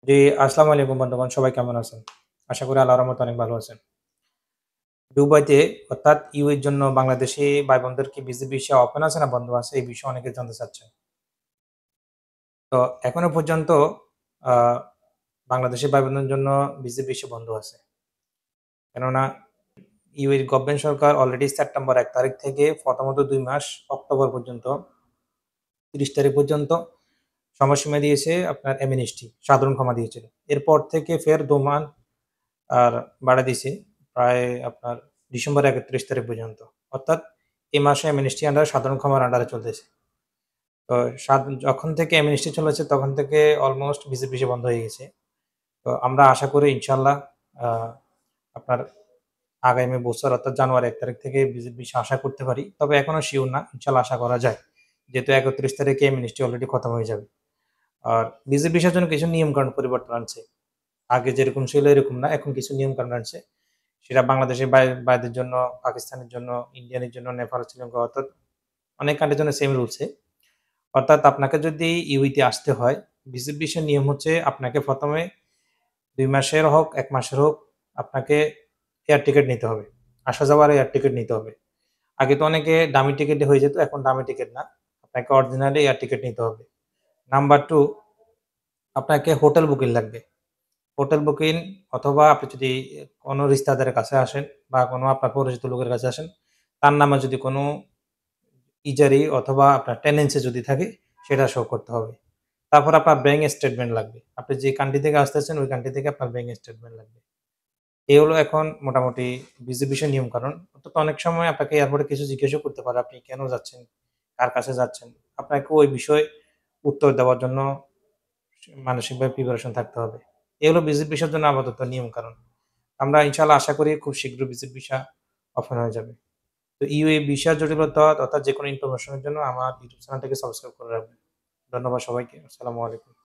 জি, আসসালামু আলাইকুম বন্ধুগণ। সবাই কেমন আছেন? আশা করি আল্লাহর রহমতে অনেক ভালো আছেন। দুবাইতে অর্থাৎ ইউএর জন্য বাংলাদেশি ভাই-বোনদের কি ভিসা ওপেন আছে না বন্ধ আছে? এই বিষয়ে অনেকে জানতে চাচ্ছেন। তো এখনো পর্যন্ত আ বাংলাদেশি ভাই-বোনদের জন্য ভিসা বন্ধ আছে। কেননা ইউএর গভর্নমেন্ট সরকার অলরেডি সেপ্টেম্বর ১ তারিখ থেকে প্রথমত ২ মাস অক্টোবর পর্যন্ত ৩০ তারিখ পর্যন্ত সময়সীমা দিয়েছে আপনার অ্যামনেস্টি সাধারণ ক্ষমা দিয়েছিল। এরপর থেকে ফের ২ মাস আর বাড়ায় দিছে প্রায় আপনার ডিসেম্বর ৩১ তারিখ পর্যন্ত। অর্থাৎ এই মাসে অ্যামনেস্টি আন্ডার সাধারণ ক্ষমার আন্ডারে চলতেছে। তো যখন থেকে অ্যামনেস্টি চলেছে তখন থেকে অলমোস্ট ভিসা বন্ধ হয়ে গেছে। তো আমরা আশা করি ইনশাআল্লাহ আ আপনার আগামী বছর অর্থাৎ জানুয়ারি ১ তারিখ থেকে ভিসা আশা করতে পারি। তবে এখনো সিউর না। ইনশাআল্লাহ আশা করা যায়। যেহেতু ৩১ তারিখে অ্যামনেস্টি অলরেডি খতম হয়ে যাবে। আর ভিসার জন্য কিছু নিয়মকানুন পরিবর্তন আনছে। আগে যেরকম ছিল এরকম না। এখন কিছু নিয়মকানুন আনছে। সেটা বাংলাদেশের ভাইদের জন্য, পাকিস্তানের জন্য, ইন্ডিয়ানের জন্য, নেপাল, শ্রীলঙ্কা অর্থাৎ অনেক কান্ট্রির জন্য সেম রুলস অর্থাৎ আপনাকে যদি ইউইতে আসতে হয়, ভিসার নিয়ম হচ্ছে আপনাকে ১ম এ ২ মাসের হোক, ১ মাসের হোক আপনাকে এয়ার টিকেট নিতে হবে। আসা যাওয়ার এয়ার টিকেট নিতে হবে। আগে তো অনেকে ডামি টিকেটে হয়ে যেত, এখন ডামি টিকেট না। আপনাকে অরিজিনালি এয়ার টিকেট নিতে হবে। নাম্বার ২ আপনাকে হোটেল বুকিং লাগবে। হোটেল বুকিং অথবা আপনি যদি কোনো রিস্তাদারের কাছে আসেন বা কোনো আপনার পরিচিত লোকের কাছে আসেন, তার নামে যদি কোনো ইজারি অথবা আপনার টেনেন্সি যদি থাকে সেটা শো করতে হবে। তারপর আপনার ব্যাংক স্টেটমেন্ট লাগবে। আপনি যে কান্ট্রি থেকে আসতেছেন ওই কান্ট্রি থেকে আপনার ব্যাংক স্টেটমেন্ট লাগবে। এই হলো এখন মোটামুটি ভিসা নিয়মকানুন। অন্তত অনেক সময় আপনাকে এয়ারপোর্টে কিছু জিজ্ঞাসাও করতে পারে, আপনি কেন যাচ্ছেন? কার কাছে যাচ্ছেন? আপনাকে ওই বিষয়ে উত্তর দেওয়ার জন্য মানসিকভাবে প্রিপারেশন থাকতে হবে। এই হলো ভিসার জন্য আপাতত নিয়মকানুন। আমরা ইনশাআল্লাহ আশা করি খুব শীঘ্রই ভিসা ওপেন হয়ে যাবে। তো ইউএ ভিসা জটিলতা তথা যেকোনো ইনফরমেশন এর জন্য আমার ইউটিউব চ্যানেলটাকে সাবস্ক্রাইব করে রাখবেন। ধন্যবাদ সবাইকে। আসসালামু আলাইকুম।